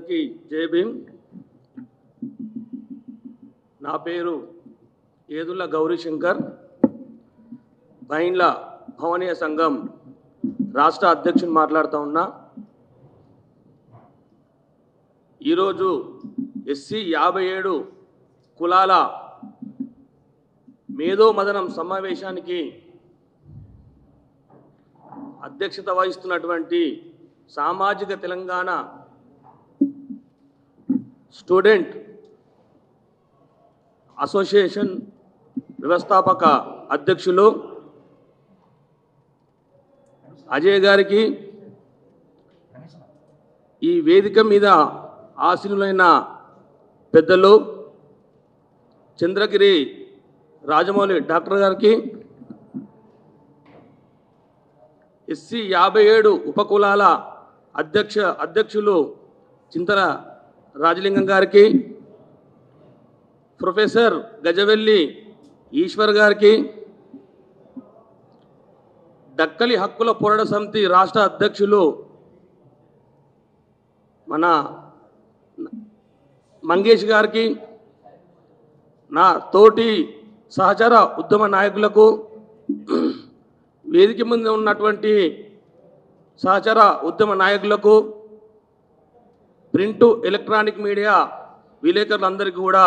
అందరికీ జై భీమ్. నా పేరు ఏదుల్లా గౌరీశంకర్, బైండ్ల భవనీయ సంఘం రాష్ట్ర అధ్యక్షుని మాట్లాడుతూ ఉన్నా. ఈరోజు ఎస్సీ 57 కులాల మేధో మదనం సమావేశానికి అధ్యక్షత వహిస్తున్నటువంటి సామాజిక తెలంగాణ స్టూడెంట్ అసోసియేషన్ వ్యవస్థాపక అధ్యక్షులు అజయ్ గారికి, ఈ వేదిక మీద ఆసీనులైన పెద్దలు చంద్రగిరి రాజమౌళి డాక్టర్ గారికి, ఎస్సీ 57 ఉపకులాల అధ్యక్షులు చింతల రాజలింగం గారికి, ప్రొఫెసర్ గజవెల్లి ఈశ్వర్ గారికి, దక్కలి హక్కుల పోరాట సమితి రాష్ట్ర అధ్యక్షులు మన మంగేష్ గారికి, నా తోటి సహచర ఉద్యమ నాయకులకు, వేదిక ముందు ఉన్నటువంటి సహచర ఉద్యమ నాయకులకు, ప్రింటు ఎలక్ట్రానిక్ మీడియా విలేకరులందరికీ కూడా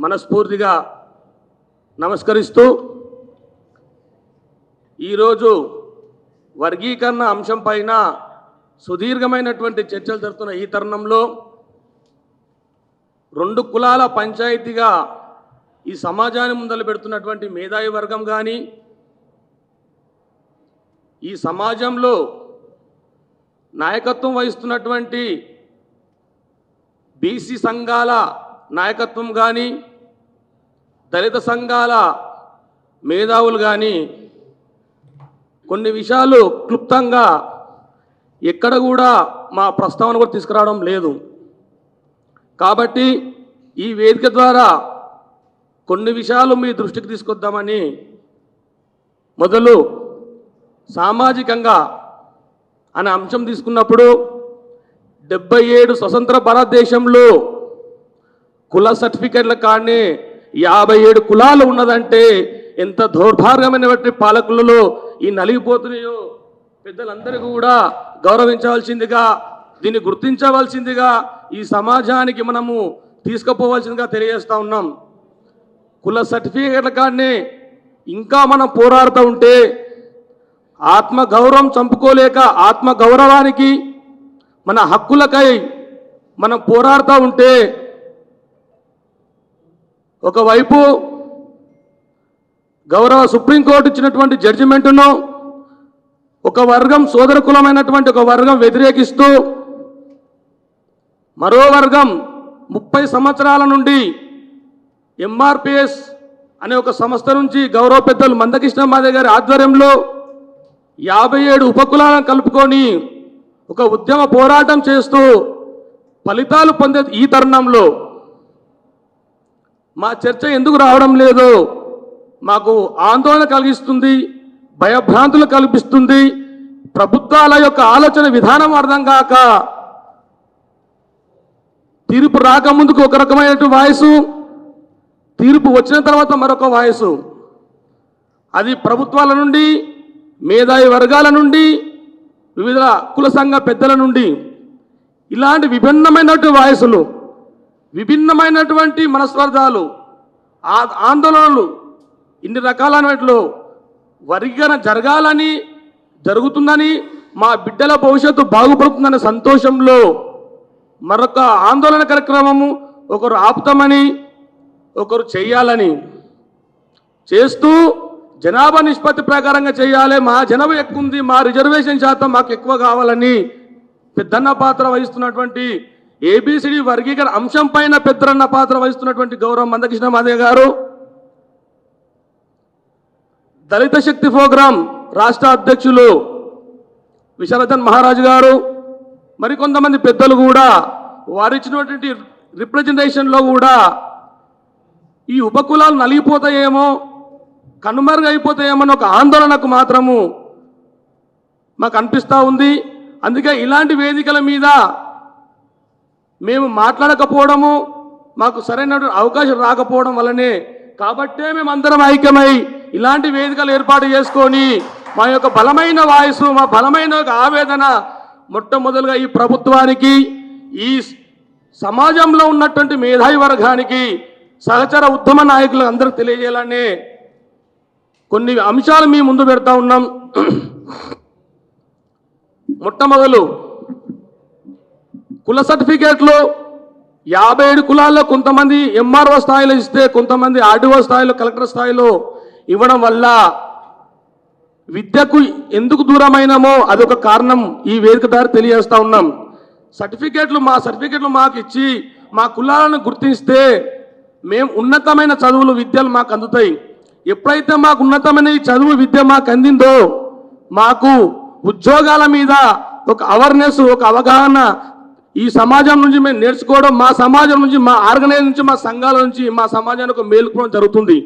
మనస్ఫూర్తిగా నమస్కరిస్తూ, ఈరోజు వర్గీకరణ అంశం పైన సుదీర్ఘమైనటువంటి చర్చలు జరుగుతున్న ఈ తరుణంలో 2 కులాల పంచాయతీగా ఈ సమాజాన్ని ముందలు పెడుతున్నటువంటి మేధావి వర్గం కానీ, ఈ సమాజంలో నాయకత్వం వహిస్తున్నటువంటి బీసీ సంఘాల నాయకత్వం కానీ, దళిత సంఘాల మేధావులు కానీ కొన్ని విషయాలు క్లుప్తంగా ఎక్కడ కూడా మా ప్రస్తావన కూడా తీసుకురావడం లేదు. కాబట్టి ఈ వేదిక ద్వారా కొన్ని విషయాలు మీ దృష్టికి తీసుకొద్దామని, మొదలు సామాజికంగా అనే అంశం తీసుకున్నప్పుడు 77 స్వతంత్ర భారతదేశంలో కుల సర్టిఫికెట్ల కానీ 57 కులాలు ఉన్నదంటే ఎంత దౌర్భాగ్యమైనటువంటి పాలకులలో ఈ నలిగిపోతున్నాయో పెద్దలందరికీ కూడా గౌరవించవలసిందిగా, దీన్ని గుర్తించవలసిందిగా, ఈ సమాజానికి మనము తీసుకుపోవాల్సిందిగా తెలియజేస్తూ ఉన్నాం. కుల సర్టిఫికెట్ల కానీ ఇంకా మనం పోరాడుతూ ఉంటే, ఆత్మగౌరవం చంపుకోలేక ఆత్మగౌరవానికి మన హక్కులకై మనం పోరాడుతూ ఉంటే, ఒకవైపు గౌరవ సుప్రీంకోర్టు ఇచ్చినటువంటి జడ్జిమెంటును ఒక వర్గం సోదర కులమైనటువంటి ఒక వర్గం వ్యతిరేకిస్తూ, మరో వర్గం 30 సంవత్సరాల నుండి ఎంఆర్పిఎస్ అనే ఒక సంస్థ నుంచి గౌరవ పెద్దలు మందకృష్ణ మాదే గారి ఆధ్వర్యంలో 57 ఉపకులాలను కలుపుకొని ఒక ఉద్యమ పోరాటం చేస్తూ ఫలితాలు పొందే ఈ తరుణంలో మా చర్చ ఎందుకు రావడం లేదో మాకు ఆందోళన కలిగిస్తుంది, భయభ్రాంతులు కల్పిస్తుంది. ప్రభుత్వాల యొక్క ఆలోచన విధానం అర్థం కాక, తీర్పు రాకముందుకు ఒక రకమైన వాయిసు, తీర్పు వచ్చిన తర్వాత మరొక వాయిసు, అది ప్రభుత్వాల నుండి, మేధావి వర్గాల నుండి, వివిధ కుల సంఘ పెద్దల నుండి, ఇలాంటి విభిన్నమైనటువంటి వాయిసులు, విభిన్నమైనటువంటి మనస్పర్ధాలు, ఆందోళనలు, ఇన్ని రకాలైనట్లు వర్గీకరణ జరగాలని, జరుగుతుందని, మా బిడ్డల భవిష్యత్తు బాగుపడుతుందనే సంతోషంలో మరొక ఆందోళన కార్యక్రమము ఒకరు ఆపుతామని, ఒకరు చేయాలని చేస్తూ, జనాభా నిష్పత్తి ప్రకారంగా చేయాలి, మా జనాభా ఎక్కువ ఉంది, మా రిజర్వేషన్ శాతం మాకు ఎక్కువ కావాలని పెద్దన్న పాత్ర వహిస్తున్నటువంటి, ఏబిసిడి వర్గీకరణ అంశం పైన పెద్దన్న పాత్ర వహిస్తున్నటువంటి గౌరవ మందకృష్ణ మాదే గారు, దళిత శక్తి ప్రోగ్రాం రాష్ట్ర అధ్యక్షులు విశారదన్ మహారాజు గారు, మరికొంతమంది పెద్దలు కూడా వారిచ్చినటువంటి రిప్రజెంటేషన్లో కూడా ఈ ఉపకులాలు నలిగిపోతాయేమో, కనుమరుగైపోతాయేమో ఒక ఆందోళనకు మాత్రము మాకు అనిపిస్తూ ఉంది. అందుకే ఇలాంటి వేదికల మీద మేము మాట్లాడకపోవడము, మాకు సరైన అవకాశం రాకపోవడం వల్లనే, కాబట్టే మేమందరం ఐక్యమై ఇలాంటి వేదికలు ఏర్పాటు చేసుకొని మా యొక్క బలమైన వాయిస్, మా బలమైన ఒక ఆవేదన మొట్టమొదలుగా ఈ ప్రభుత్వానికి, ఈ సమాజంలో ఉన్నటువంటి మేధావి వర్గానికి, సహచర ఉద్యమ నాయకులు అందరూ తెలియజేయాలనే కొన్ని అంశాలు మీ ముందు పెడతా ఉన్నాం. మొట్టమొదలు కుల సర్టిఫికేట్లు 57 కులాల్లో కొంతమంది ఎంఆర్ఓ స్థాయిలో ఇస్తే, కొంతమంది ఆర్డీఓ స్థాయిలో, కలెక్టర్ స్థాయిలో ఇవ్వడం వల్ల విద్యకు ఎందుకు దూరమైనామో అదొక కారణం ఈ వేదిక ద్వారా తెలియజేస్తా ఉన్నాం. మా సర్టిఫికేట్లు మాకు ఇచ్చి మా కులాలను గుర్తిస్తే మేము ఉన్నతమైన చదువులు, విద్యలు మాకు అందుతాయి. ఎప్పుడైతే మాకు ఉన్నతమైన ఈ చదువు, విద్య మాకు అందిందో మాకు ఉద్యోగాల మీద ఒక అవేర్నెస్, ఒక అవగాహన ఈ సమాజం నుంచి మేము నేర్చుకోవడం, మా సమాజం నుంచి, మా ఆర్గనైజ్ నుంచి, మా సంఘాల నుంచి మా సమాజానికి ఒక మేలుకోవడం జరుగుతుంది.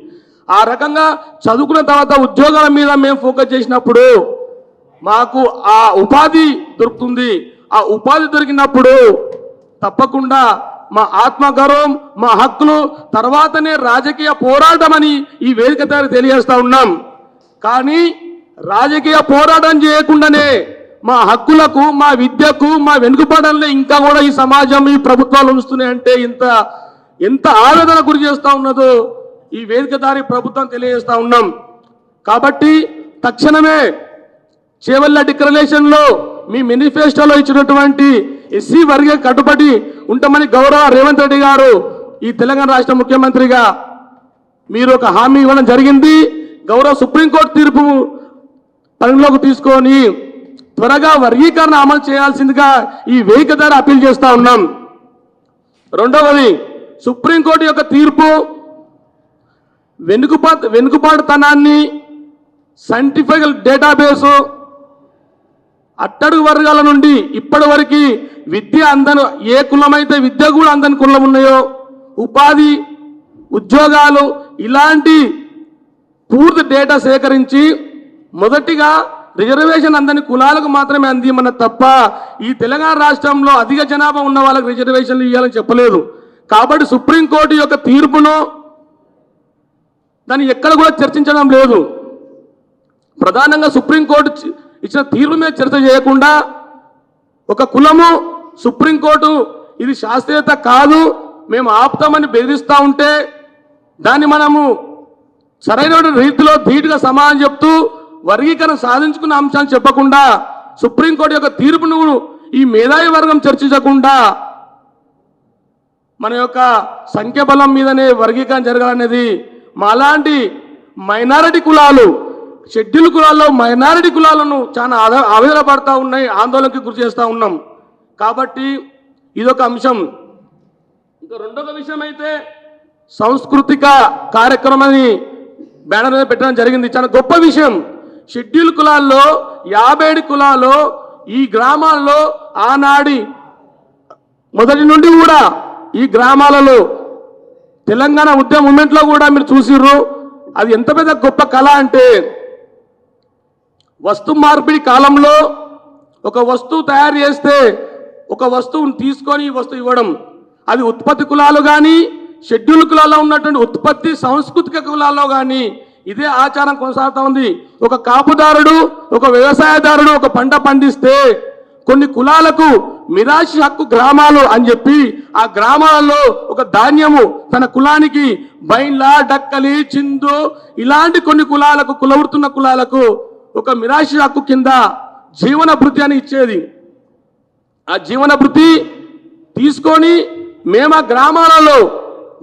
ఆ రకంగా చదువుకున్న తర్వాత ఉద్యోగాల మీద మేము ఫోకస్ చేసినప్పుడు మాకు ఆ ఉపాధి దొరుకుతుంది. ఆ ఉపాధి దొరికినప్పుడు తప్పకుండా మా ఆత్మగౌరవం, మా హక్కులు తర్వాతనే రాజకీయ పోరాటం అని ఈ వేదిక ద్వారా తెలియజేస్తా ఉన్నాం. కానీ రాజకీయ పోరాటం చేయకుండానే మా హక్కులకు, మా విద్యకు, మా వెనుకబడంలో ఇంకా కూడా ఈ సమాజం, ఈ ప్రభుత్వాలు ఉంచుతున్నాయంటే ఎంత ఆవేదన గురి చేస్తూ ఉన్నదో ఈ వేదిక దారి ప్రభుత్వం తెలియజేస్తా ఉన్నాం. కాబట్టి తక్షణమే చేవెళ్ళ డిక్లరేషన్లో మీ మేనిఫెస్టోలో ఇచ్చినటువంటి ఎస్సీ వర్గ కట్టుబడి ఉంటామని గౌరవ రేవంత్ రెడ్డి గారు ఈ తెలంగాణ రాష్ట్ర ముఖ్యమంత్రిగా మీరు ఒక హామీ ఇవ్వడం జరిగింది. గౌరవ సుప్రీంకోర్టు తీర్పు పరిగణలోకి తీసుకొని త్వరగా వర్గీకరణ అమలు చేయాల్సిందిగా ఈ వేదిక ద్వారా అప్పీల్ చేస్తా ఉన్నాం. రెండవది, సుప్రీంకోర్టు యొక్క తీర్పు వెనుకబాటుతనాన్ని, సైంటిఫిక్ డేటాబేసు, అట్టడుగు వర్గాల నుండి ఇప్పటి వరకు విద్య అందని, ఏ కులమైతే విద్య కూడా అందని కులం ఉన్నాయో, ఉపాధి, ఉద్యోగాలు, ఇలాంటి పూర్తి డేటా సేకరించి మొదటిగా రిజర్వేషన్ అందని కులాలకు మాత్రమే అందిమన్న తప్ప ఈ తెలంగాణ రాష్ట్రంలో అధిక జనాభా ఉన్న వాళ్ళకి రిజర్వేషన్లు ఇవ్వాలని చెప్పలేదు. కాబట్టి సుప్రీంకోర్టు యొక్క తీర్పును దాన్ని ఎక్కడ కూడా చర్చించడం లేదు. ప్రధానంగా సుప్రీంకోర్టు ఇచ్చిన తీర్పు మీద చర్చ చేయకుండా ఒక కులము సుప్రీంకోర్టు ఇది శాస్త్రీయత కాదు, మేము ఆపుతామని బెదిరిస్తూ ఉంటే దాన్ని మనము సరైన రీతిలో ధీటుగా సమాధానం చెప్తూ వర్గీకరణ సాధించుకున్న అంశాన్ని చెప్పకుండా సుప్రీంకోర్టు యొక్క తీర్పును ఈ మేధావి వర్గం చర్చించకుండా మన యొక్క సంఖ్యాబలం మీదనే వర్గీకరణ జరగాలనేది మాలాంటి మైనారిటీ కులాలు, షెడ్యూల్ కులాల్లో మైనారిటీ కులాలను చాలా ఆవేదన పడతా ఉన్నాయి, ఆందోళనకి గురి చేస్తూ ఉన్నాం. కాబట్టి ఇదొక అంశం. ఇంకా రెండవ విషయం అయితే సాంస్కృతిక కార్యక్రమాన్ని బ్యానర్ మీద పెట్టడం జరిగింది. చాలా గొప్ప విషయం. షెడ్యూల్ కులాల్లో 57 కులాల్లో ఈ గ్రామాల్లో ఆనాడి మొదటి నుండి కూడా ఈ గ్రామాలలో తెలంగాణ ఉద్యమ మూమెంట్లో కూడా మీరు చూసిర్రు. అది ఎంత పెద్ద గొప్ప కళ అంటే వస్తు మార్పిడి కాలంలో ఒక వస్తువు తయారు చేస్తే ఒక వస్తువుని తీసుకొని ఈ వస్తువు ఇవ్వడం, అది ఉత్పత్తి కులాలు కానీ షెడ్యూల్ కులాల్లో ఉన్నటువంటి ఉత్పత్తి సాంస్కృతిక కులాల్లో కానీ ఇదే ఆచారం కొనసాగుతూ ఉంది. ఒక కాపుదారుడు, ఒక వ్యవసాయదారుడు ఒక పంట పండిస్తే కొన్ని కులాలకు మిరాషి హక్కు గ్రామాలు అని చెప్పి ఆ గ్రామాలలో ఒక ధాన్యము తన కులానికి బైన్లా, డక్కలి, చిందు ఇలాంటి కొన్ని కులాలకు, కులవృత్తున్న కులాలకు ఒక మిరాషి హక్కు కింద జీవన భృతి అని ఇచ్చేది. ఆ జీవన భృతి తీసుకొని మేము ఆ గ్రామాలలో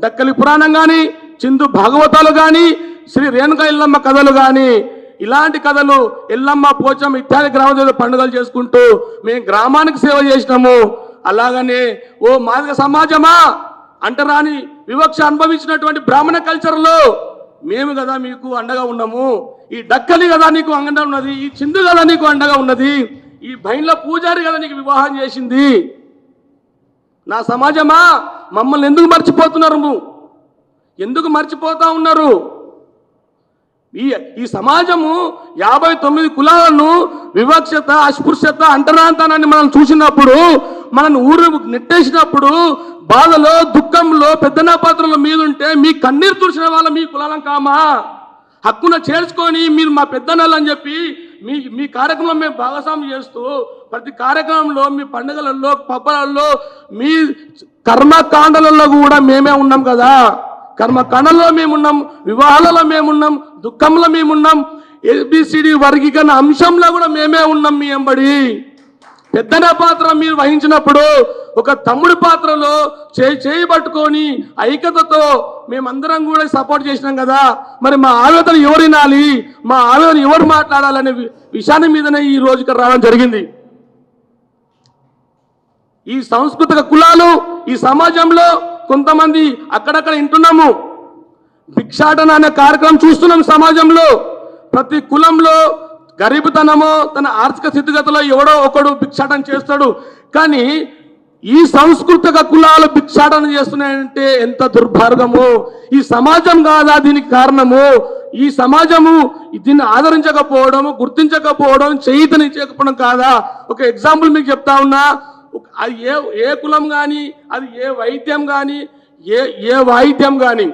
డక్కలి పురాణం కానీ, చిందు భాగవతాలు కానీ, శ్రీ రేణుక ఎల్లమ్మ కథలు కానీ ఇలాంటి కథలు, ఎల్లమ్మ, పోచమ్మ ఇత్యాది గ్రామ పండుగలు చేసుకుంటూ మేము గ్రామానికి సేవ చేసినాము. అలాగనే ఓ మాదిగ సమాజమా అంటరాని వివక్ష అనుభవించినటువంటి బ్రాహ్మణ కల్చర్లో మేము కదా మీకు అండగా ఉన్నాము, ఈ డక్కలి కదా నీకు అండగా ఉన్నది, ఈ చిందు కదా నీకు అండగా ఉన్నది, ఈ బైన్ల పూజారి కదా నీకు వివాహం చేసింది. నా సమాజమా మమ్మల్ని ఎందుకు మర్చిపోతున్నారు? ఎందుకు మర్చిపోతా ఉన్నారు? ఈ సమాజము 59 కులాలను వివక్షత, అస్పృశ్యత, అంటరాంతనాన్ని మనం చూసినప్పుడు మనల్ని ఊరు నెట్టేసినప్పుడు బాధలో దుఃఖంలో పెద్దనా పాత్రల మీద ఉంటే మీ కన్నీరు తుడిచిన వాళ్ళ మీ కులాలం కామా? హక్కున చేర్చుకొని మీరు మా పెద్దనాళ్ళు అని చెప్పి మీ కార్యక్రమంలో మేము భాగస్వామ్యం చేస్తూ ప్రతి కార్యక్రమంలో మీ పండుగలలో పబ్బలలో మీ కర్మకాండలలో కూడా మేమే ఉన్నాం కదా. కర్మకాండలో మేమున్నాం, వివాహాలలో మేమున్నాం, దుఃఖంలో మేమున్నాం, ఏబిసిడి వర్గీకరణ అంశంలో కూడా మేమే ఉన్నాం మీ ఎంబడి. పెద్దన పాత్ర మీరు వహించినప్పుడు ఒక తమ్ముడి పాత్రలో చేయి పట్టుకొని ఐక్యతతో మేమందరం కూడా సపోర్ట్ చేసినాం కదా. మరి మా ఆవేదన ఎవరు వినాలి, మా ఆవేదన ఎవరు మాట్లాడాలనే విషయాన్ని మీదనే ఈ రోజుకి రావడం జరిగింది. ఈ సాంస్కృతిక కులాలు ఈ సమాజంలో కొంతమంది అక్కడక్కడ వింటున్నాము. భిక్షాటన అనే కార్యక్రమం చూస్తున్నాం సమాజంలో. ప్రతి కులంలో గరీబుతనమో తన ఆర్థిక స్థితిగతిలో ఎవడో ఒకడు భిక్షాటన చేస్తాడు. కానీ ఈ సాంస్కృతిక కులాలు భిక్షాటన చేస్తున్నాయంటే ఎంత దుర్భార్గము! ఈ సమాజం కాదా దీనికి కారణము? ఈ సమాజము దీన్ని ఆదరించకపోవడం, గుర్తించకపోవడం, చైతన్యకపోవడం కాదా? ఒక ఎగ్జాంపుల్ మీకు చెప్తా ఉన్నా. అది ఏ కులం కానీ, అది ఏ వైద్యం కానీ, ఏ వాయిద్యం కానీ,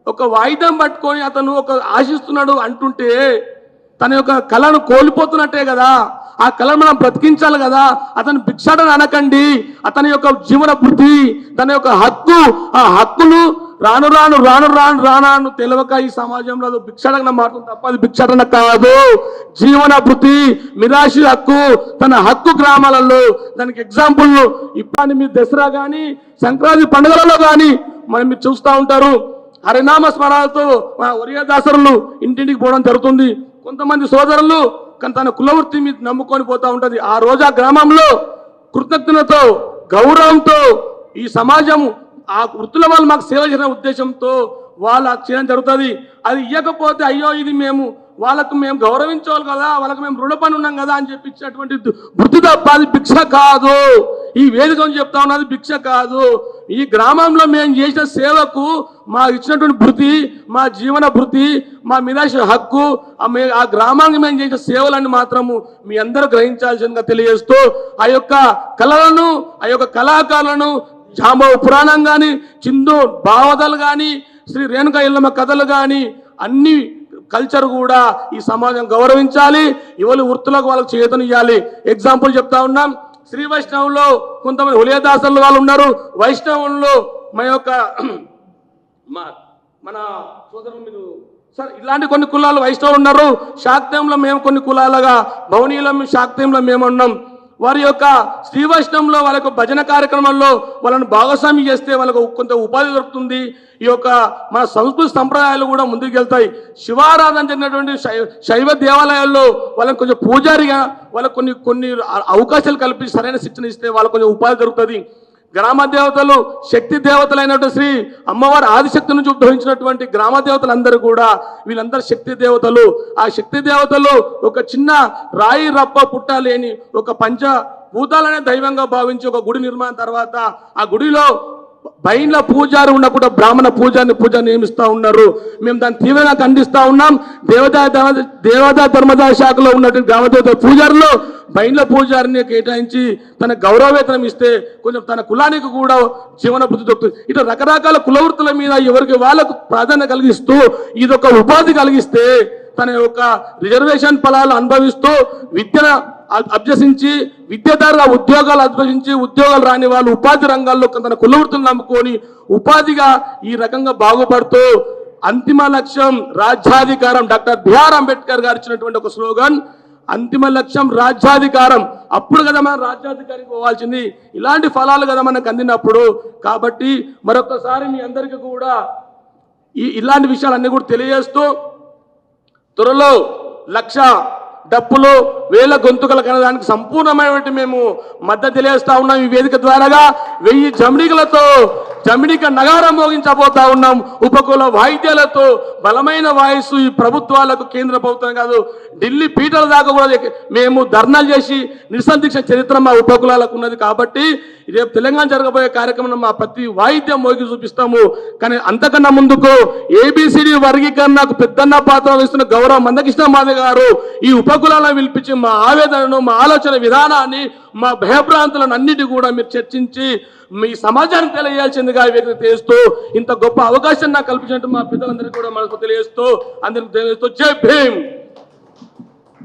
ఒక వాయిద్యం పట్టుకొని అతను ఒక ఆశిస్తున్నాడు అంటుంటే తన యొక్క కళను కోల్పోతున్నట్టే కదా. ఆ కళను మనం బ్రతికించాలి కదా. అతను భిక్షాటన అనకండి. అతని యొక్క జీవన బుద్ధి, తన యొక్క హక్కు, ఆ హక్కును రాను రాను రాను రాను రాను తెలియక ఈ సమాజంలో అది భిక్షాటన మారుతుంది తప్ప అది భిక్షాటన కాదు. జీవన బుద్ధి, నిరాశ హక్కు, తన హక్కు గ్రామాలలో. దానికి ఎగ్జాంపుల్ ఇప్పుడు మీరు దసరా కానీ సంక్రాంతి పండుగలలో కానీ మీరు చూస్తూ ఉంటారు. హరినామ స్మరణలతో మా ఒరియా దాసరులు ఇంటింటికి పోవడం జరుగుతుంది. కొంతమంది సోదరులు తన కులవృత్తి మీద నమ్ముకొని పోతూ ఉంటుంది. ఆ రోజు ఆ గ్రామంలో కృతజ్ఞతతో గౌరవంతో ఈ సమాజం ఆ వృత్తుల వాళ్ళు మాకు సేవ చేసిన ఉద్దేశంతో వాళ్ళు చేయడం జరుగుతుంది. అది ఇవ్వకపోతే అయ్యో ఇది వాళ్ళకు మేము గౌరవించాలి కదా, వాళ్ళకు మేము రుణపని ఉన్నాం కదా అని చెప్పి ఇచ్చినటువంటి వృత్తి తప్ప అది భిక్ష కాదు. ఈ వేదిక చెప్తా ఉన్నది భిక్ష కాదు. ఈ గ్రామంలో మేము చేసిన సేవకు మా ఇచ్చినటువంటి భృతి, మా జీవన భృతి, మా మిరాశ హక్కు, ఆ గ్రామానికి మేము చేసిన సేవలను మాత్రము మీ అందరూ గ్రహించాల్సిందిగా తెలియజేస్తూ ఆ యొక్క కళలను, ఆ యొక్క కళాకారులను జాంబవ పురాణం కానీ, చిందు భావతలు కానీ, శ్రీ రేణుకా ఎల్లమ్మ కథలు కానీ అన్ని కల్చర్ కూడా ఈ సమాజం గౌరవించాలి. ఇవాళ వృత్తులకు వాళ్ళకి చేతనివ్వాలి. ఎగ్జాంపుల్ చెప్తా ఉన్నాం. శ్రీ వైష్ణవంలో కొంతమంది హులియదాసర్లు వాళ్ళు ఉన్నారు. వైష్ణవంలో మన సోదరులు మీరు సార్ ఇలాంటి కొన్ని కులాలు వైష్ణవులు ఉన్నారు. శాక్తంలో మేము కొన్ని కులాలుగా, భవనీయులో శాక్తంలో మేము ఉన్నాం. వారి యొక్క శ్రీ వైష్ణవంలో వాళ్ళ యొక్క భజన కార్యక్రమంలో వాళ్ళని భాగస్వామ్యం చేస్తే వాళ్ళకు కొంత ఉపాధి దొరుకుతుంది. ఈ యొక్క మన సంస్కృతి సంప్రదాయాలు కూడా ముందుకు వెళ్తాయి. శివారాధన జరిగినటువంటి శైవ దేవాలయాల్లో వాళ్ళకి కొంచెం పూజారిగా వాళ్ళకు కొన్ని అవకాశాలు కల్పించి సరైన శిక్షణ ఇస్తే వాళ్ళకు కొంచెం ఉపాధి దొరుకుతుంది. గ్రామ దేవతలు శక్తి దేవతలైనటువంటి శ్రీ అమ్మవారి ఆదిశక్తి నుంచి ఉద్భవించినటువంటి గ్రామ దేవతలందరూ కూడా వీళ్ళందరూ శక్తి దేవతలు. ఆ శక్తి దేవతలు ఒక చిన్న రాయి రప్ప పుట్టాలేని ఒక పంచభూతాలనే దైవంగా భావించి ఒక గుడి నిర్మాణం తర్వాత ఆ గుడిలో బయట పూజారి ఉండకుండా బ్రాహ్మణ పూజ నియమిస్తూ ఉన్నారు. మేము దాన్ని తీవ్రంగా ఖండిస్తూ ఉన్నాం. దేవతా ధర్మదాయ శాఖలో ఉన్నటువంటి గ్రామదేవత పూజారులు బయట పూజారిని కేటాయించి తన గౌరవవేతనం ఇస్తే కొంచెం తన కులానికి కూడా జీవన బుద్ధి దొరుకుతుంది. ఇట్లా రకరకాల కులవృత్తుల మీద ఎవరికి వాళ్ళకు ప్రాధాన్యత కలిగిస్తూ ఇదొక ఉపాధి కలిగిస్తే తన యొక్క రిజర్వేషన్ ఫలాలు అనుభవిస్తూ విద్యను అభ్యసించి విద్యాదారుల ఉద్యోగాలు అభ్యసించి ఉద్యోగాలు రాని వాళ్ళు ఉపాధి రంగాల్లో తన కులవృత్తులు నమ్ముకొని ఉపాధిగా ఈ రకంగా బాగుపడుతూ అంతిమ లక్ష్యం రాజ్యాధికారం. డాక్టర్ బిఆర్ అంబేద్కర్ గారు ఇచ్చినటువంటి ఒక స్లోగన్ అంతిమ లక్ష్యం రాజ్యాధికారం. అప్పుడు కదా మనం రాజ్యాధికారికి పోవాల్సింది. ఇలాంటి ఫలాలు కదా మనకు అందినప్పుడు. కాబట్టి మరొకసారి మీ అందరికీ కూడా ఇలాంటి విషయాలన్నీ కూడా తెలియజేస్తూ త్వరలో 1,00,000 డప్పులు 1000 గొంతుకల కనడానికి సంపూర్ణమైనటువంటి మేము మద్దతు తెలియజేస్తా ఉన్నాం. ఈ వేదిక ద్వారాగా 1000 జమడికలతో జమిడిక నగారం మోగించబోతా ఉన్నాం. ఉపకుల వాయిద్యాలతో బలమైన వాయిస్ ఈ ప్రభుత్వాలకు, కేంద్ర ప్రభుత్వం కాదు ఢిల్లీ పీటల దాకా కూడా మేము ధర్నాలు చేసి నిరసన దీక్ష చరిత్ర మా ఉపకులాలకు ఉన్నది. కాబట్టి రేపు తెలంగాణ జరగబోయే కార్యక్రమం మా ప్రతి వాయిద్యం మోగి చూపిస్తాము. కానీ అంతకన్నా ముందుకు ఏబిసిడి వర్గీకరణకు పెద్దన్న పాత్ర వహిస్తున్న గౌరవ మందకృష్ణ మాదిగ గారు ఈ ఉపకులాలను పిలిపించి మా ఆవేదనను, మా ఆలోచన విధానాన్ని, మా భయభ్రాంతులను అన్నిటి కూడా మీరు చర్చించి మీ సమాజానికి తెలియజేయాల్సిందిగా వ్యక్తి చేస్తూ ఇంత గొప్ప అవకాశం నాకు కల్పించినట్టు మా పెద్దలందరికీ కూడా మనకు తెలియజేస్తూ అందరికి తెలియజేస్తూ జై భీమ్.